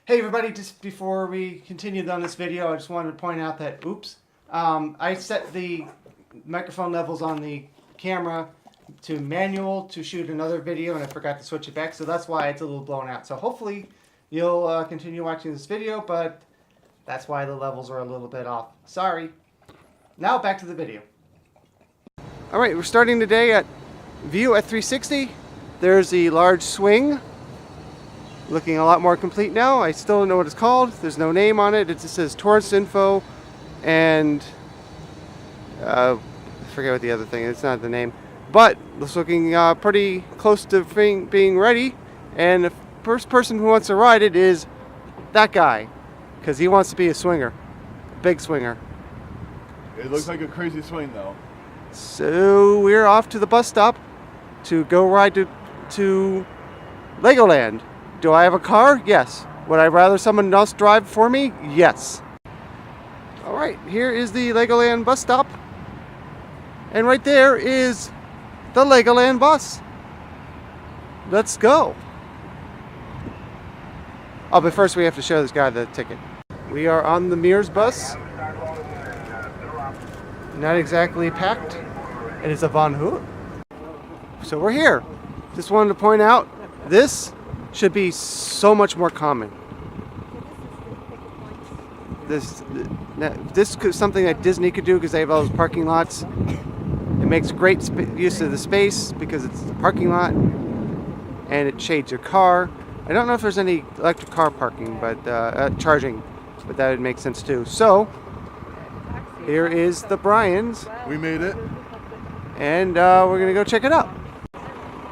Hey everybody, just before we continue on this video, I just wanted to point out that, I set the microphone levels on the camera to manual to shoot another video and I forgot to switch it back, so that's why it's a little blown out. So hopefully you'll continue watching this video, but that's why the levels are a little bit off. Sorry. Now back to the video. Alright, we're starting today at View at 360. There's the large swing. Looking a lot more complete now. I still don't know what it's called. There's no name on it. It just says tourist info and I forget what the other thing is. It's not the name. But it's looking pretty close to being ready. And the first person who wants to ride it is that guy. Because he wants to be a swinger. A big swinger. It looks like a crazy swing though. So we're off to the bus stop to go ride to Legoland. Do I have a car? Yes. Would I rather someone else drive for me? Yes. Alright, here is the Legoland bus stop. And right there is the Legoland bus. Let's go. Oh, but first we have to show this guy the ticket. We are on the Mears bus. Not exactly packed. It is a Von Hoot. So we're here. Just wanted to point out, this should be so much more common. This is something that Disney could do because they have all those parking lots. It makes great use of the space because it's the parking lot and it shades your car. I don't know if there's any electric car parking, but charging, but that would make sense too. So here is the Bryans. We made it. And we're gonna go check it out.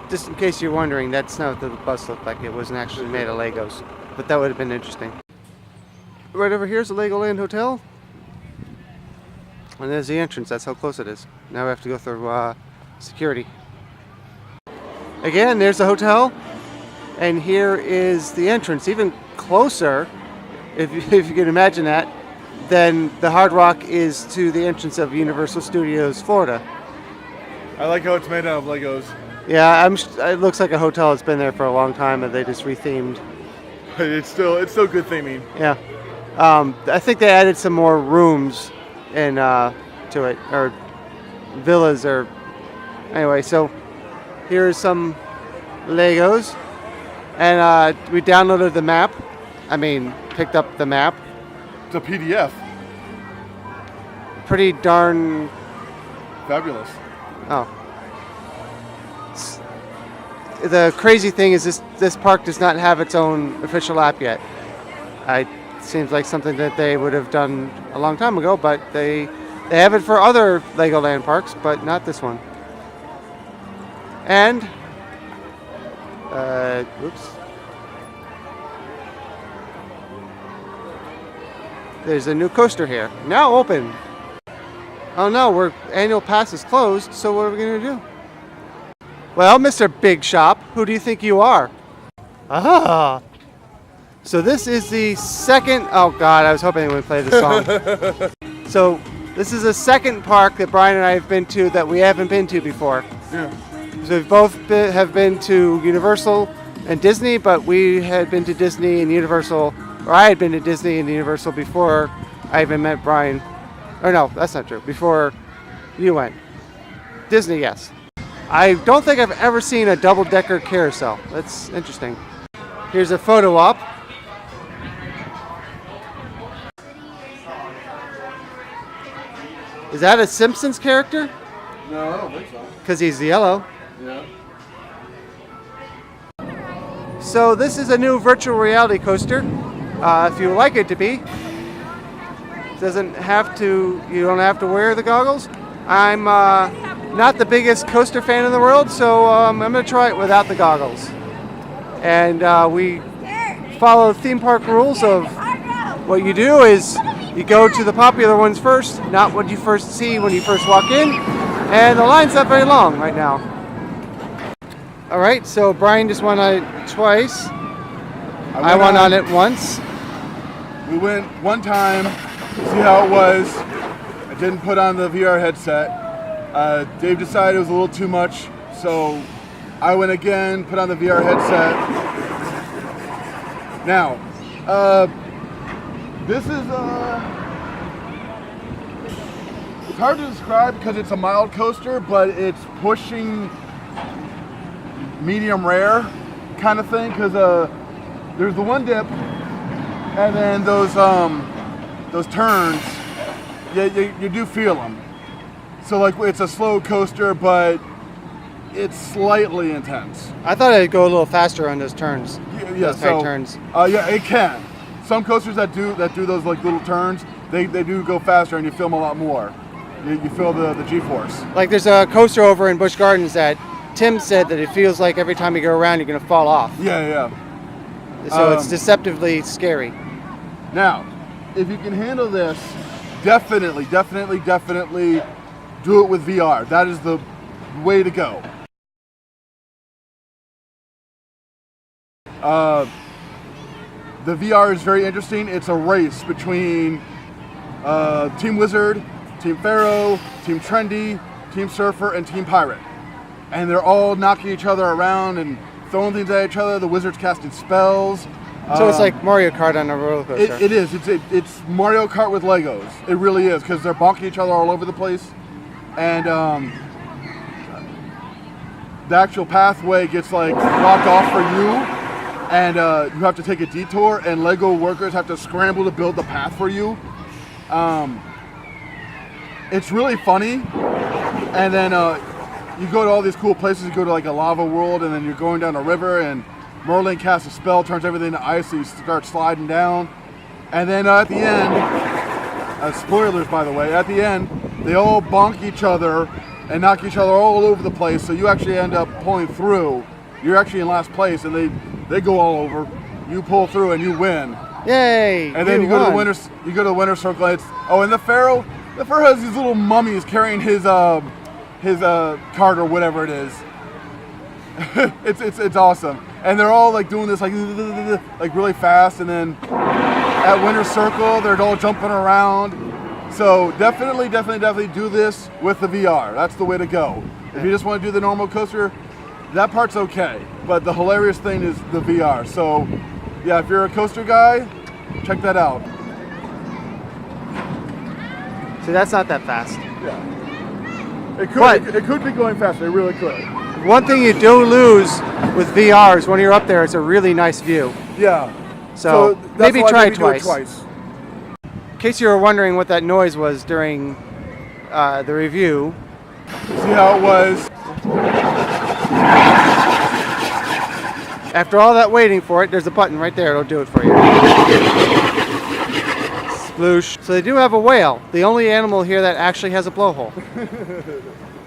Just in case you're wondering, that's not what the bus looked like. It wasn't actually made of Legos. But that would have been interesting. Right over here is the Legoland Hotel. And there's the entrance. That's how close it is. Now we have to go through security. Again, there's the hotel. And here is the entrance. Even closer, if you can imagine that, than the Hard Rock is to the entrance of Universal Studios Florida. I like how it's made out of Legos. Yeah, it looks like a hotel that's been there for a long time and they just rethemed. It's still good theming. Yeah. I think they added some more rooms in to it, or villas, or anyway. So here's some Legos, and we downloaded the map. Picked up the map. It's a PDF. Pretty darn fabulous. Oh. The crazy thing is this park does not have its own official app yet. It seems like something that they would have done a long time ago, but they have it for other Legoland parks, but not this one. And oops. There's a new coaster here. Now open. Oh no, our annual pass is closed, so what are we going to do? Well, Mr. Big Shop, who do you think you are? Ah. So this is the second... Oh God, I was hoping they would play this song. So this is the second park that Brian and I have been to that we haven't been to before. Yeah. So we've both have been to Universal and Disney, but we had been to Disney and Universal, or I had been to Disney and Universal before I even met Brian. Or no, that's not true. Before you went. Disney, yes. I don't think I've ever seen a double-decker carousel. That's interesting. Here's a photo op. Is that a Simpsons character? No, I don't think so. Because he's yellow. Yeah. So this is a new virtual reality coaster. If you would like it to be. You don't have to wear the goggles. I'm not the biggest coaster fan in the world, so I'm going to try it without the goggles. And we follow theme park rules of what you do is you go to the popular ones first, not what you first see when you first walk in. And the line's not very long right now. Alright, so Brian just went on it twice. I went on it once. We went one time to see how it was. I didn't put on the VR headset. Dave decided it was a little too much, so I went again, put on the VR headset. Now, This is it's hard to describe because it's a mild coaster, but it's pushing medium rare kind of thing, because there's the one dip and then those turns, you do feel them. So like it's a slow coaster, but it's slightly intense. I thought it'd go a little faster on those turns. Yeah, those tight turns. Yeah, it can. Some coasters that do those like little turns, they do go faster, and you feel them a lot more. You feel the G-force. Like there's a coaster over in Busch Gardens that Tim said that it feels like every time you go around you're gonna fall off. Yeah. So it's deceptively scary. Now, if you can handle this, definitely do it with VR. That is the way to go. The VR is very interesting. It's a race between Team Wizard, Team Pharaoh, Team Trendy, Team Surfer, and Team Pirate. And they're all knocking each other around and throwing things at each other. The Wizard's casting spells. So it's like Mario Kart on a roller coaster. It is. It's Mario Kart with Legos. It really is, because they're bonking each other all over the place. And the actual pathway gets like blocked off for you. And you have to take a detour, and Lego workers have to scramble to build the path for you. It's really funny. And then you go to all these cool places. You go to like a lava world, and then you're going down a river, and Merlin casts a spell, turns everything to ice, so you start sliding down. And then at the end, spoilers by the way, at the end, they all bonk each other and knock each other all over the place, so you actually end up pulling through. You're actually in last place, and they go all over. You pull through and you win. Yay! And then you go to the winner circle. And and the Pharaoh has these little mummies carrying his cart or whatever it is. it's awesome. And they're all like doing this like really fast, and then at winner circle they're all jumping around. So definitely do this with the VR. That's the way to go. If you just want to do the normal coaster, that part's okay, but the hilarious thing is the VR. So yeah, if you're a coaster guy, check that out. See, that's not that fast. Yeah. It could be going faster, it really could. One thing you do lose with VR is when you're up there, it's a really nice view. Yeah. So that's maybe why try do it twice. In case you were wondering what that noise was during the review. See how it was? After all that waiting for it, there's a button right there. It'll do it for you. Sploosh. So they do have a whale. The only animal here that actually has a blowhole.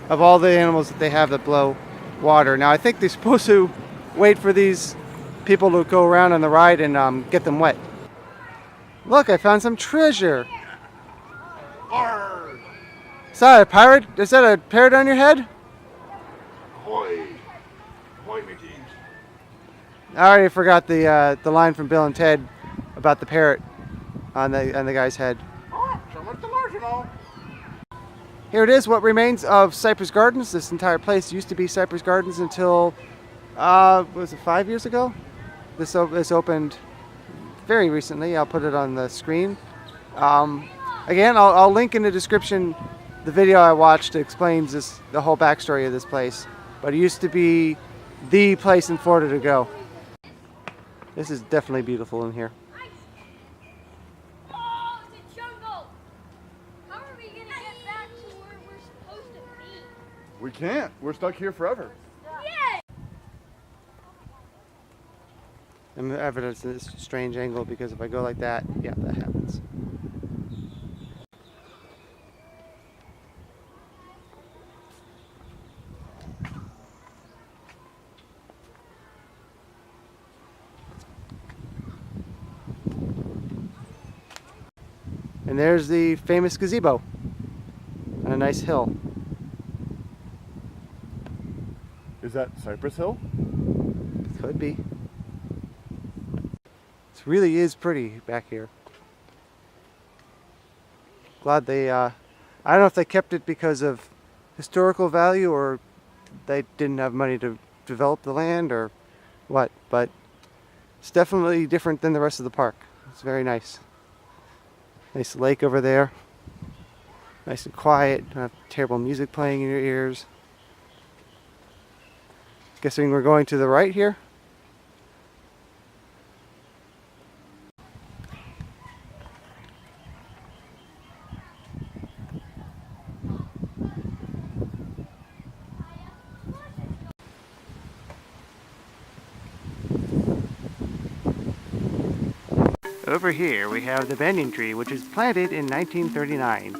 Of all the animals that they have that blow water. Now I think they're supposed to wait for these people to go around on the ride and get them wet. Look, I found some treasure. Arr! Is that a pirate? Is that a parrot on your head? Ahoy! Ahoy, mateys! I already forgot the line from Bill and Ted about the parrot on the guy's head. Oh, so much delusional. Here it is, what remains of Cypress Gardens. This entire place used to be Cypress Gardens until, was it 5 years ago? This opened very recently. I'll put it on the screen. Again, I'll link in the description the video I watched that explains the whole backstory of this place. But it used to be the place in Florida to go. This is definitely beautiful in here. Oh, it's a jungle! How are we gonna get back to where we're supposed to be? We can't. We're stuck here forever. Yeah! I'm evidence this strange angle because if I go like that, yeah, that happens. And there's the famous gazebo on a nice hill. Is that Cypress Hill? Could be. It really is pretty back here. Glad they, I don't know if they kept it because of historical value or they didn't have money to develop the land or what, but It's definitely different than the rest of the park. It's very nice. Nice lake over there. Nice and quiet. Not terrible music playing in your ears. Guessing we're going to the right here. Over here we have the banyan tree, which was planted in 1939.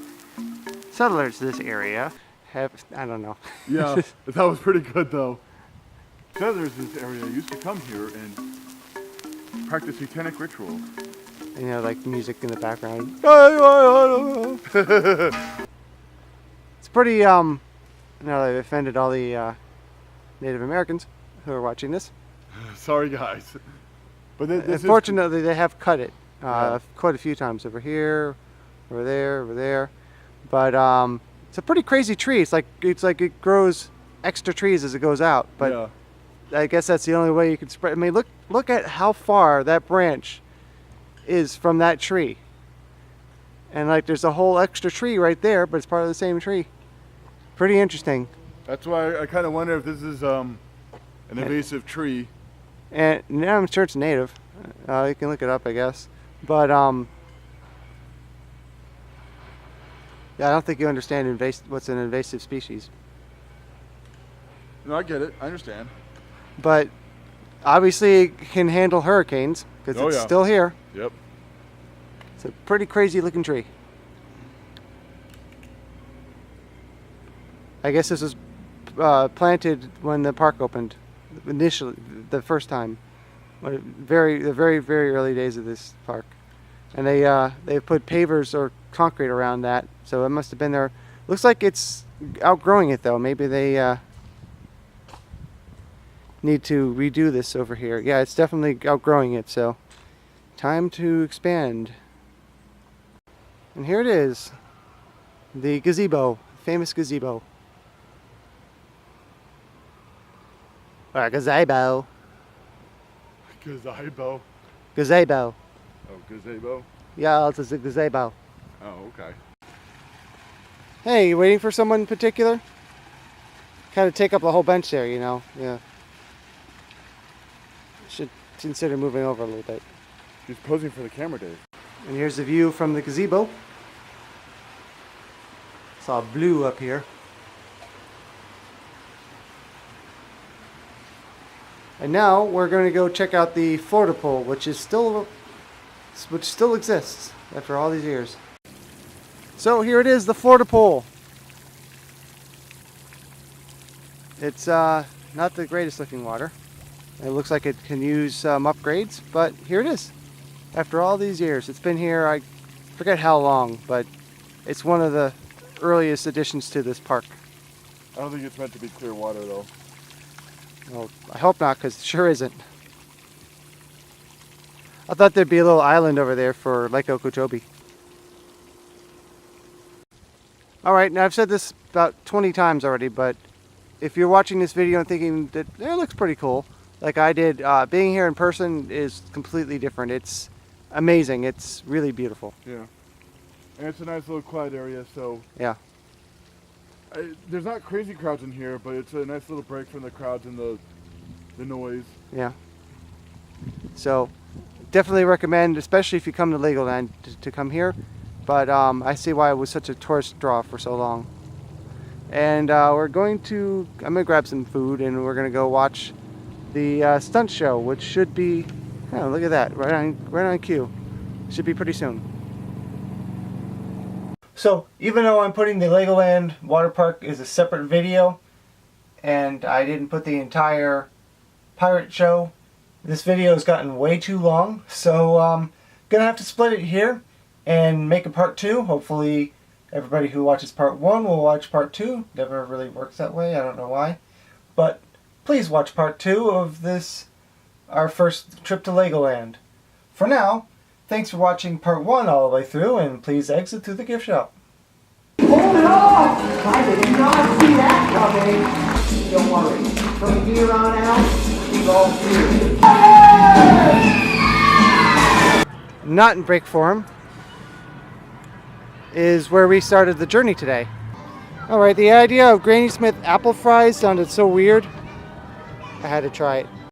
Settlers to this area have, I don't know. Yeah, that was pretty good though. Settlers in this area used to come here and practice satanic rituals. You know, like music in the background. It's pretty, now they've offended all the Native Americans who are watching this. Sorry guys. But Unfortunately, they have cut it quite a few times. Over here, over there. But it's a pretty crazy tree. It's like it grows extra trees as it goes out. But yeah. I guess that's the only way you can spread. I mean, look at how far that branch is from that tree. And like, there's a whole extra tree right there, but it's part of the same tree. Pretty interesting. That's why I kind of wonder if this is an invasive tree. And now I'm sure it's native. You can look it up, I guess. But yeah, I don't think you understand what's an invasive species. No, I get it. I understand. But obviously it can handle hurricanes because it's still here. Yep. It's a pretty crazy looking tree. I guess this was planted when the park opened initially, the first time. The very early days of this park. And they put pavers or concrete around that, so it must have been there. Looks like it's outgrowing it though. Maybe they need to redo this over here. Yeah, it's definitely outgrowing it, so time to expand. And here it is, the gazebo, famous gazebo. Or gazebo. Gazebo. Gazebo. Oh, gazebo. Yeah, it's a gazebo. Oh, okay. Hey, you waiting for someone in particular? Kind of take up the whole bench there, you know. Yeah. Should consider moving over a little bit. He's posing for the camera, Dave. And here's the view from the gazebo. It's all blue up here. And now we're going to go check out the Florida pool, which still exists after all these years. So here it is, the Florida pool. It's not the greatest looking water. It looks like it can use some upgrades, but here it is. After all these years, it's been here, I forget how long, but it's one of the earliest additions to this park. I don't think it's meant to be clear water though. Well, I hope not, because it sure isn't. I thought there'd be a little island over there for Lake Okeechobee. Alright, now I've said this about 20 times already, but if you're watching this video and thinking that it looks pretty cool, like I did, being here in person is completely different. It's amazing. It's really beautiful. Yeah. And it's a nice little quiet area, so... Yeah. There's not crazy crowds in here, but it's a nice little break from the crowds and the noise. Yeah. So, definitely recommend, especially if you come to Legoland, to come here. But I see why it was such a tourist draw for so long. And I'm going to grab some food and we're going to go watch the stunt show, which should be, oh, look at that, right on cue. Should be pretty soon. So, even though I'm putting the Legoland water park as a separate video, and I didn't put the entire pirate show, this video has gotten way too long, so I'm gonna have to split it here and make a part 2. Hopefully everybody who watches part 1 will watch part 2. Never really works that way, I don't know why. But please watch part 2 of this, our first trip to Legoland. For now, thanks for watching part 1 all the way through, and please exit through the gift shop. Hold it off! I did not see that coming. Don't worry. From here on out, we'll all see it. not in break form, is where we started the journey today. Alright, the idea of Granny Smith apple fries sounded so weird, I had to try it.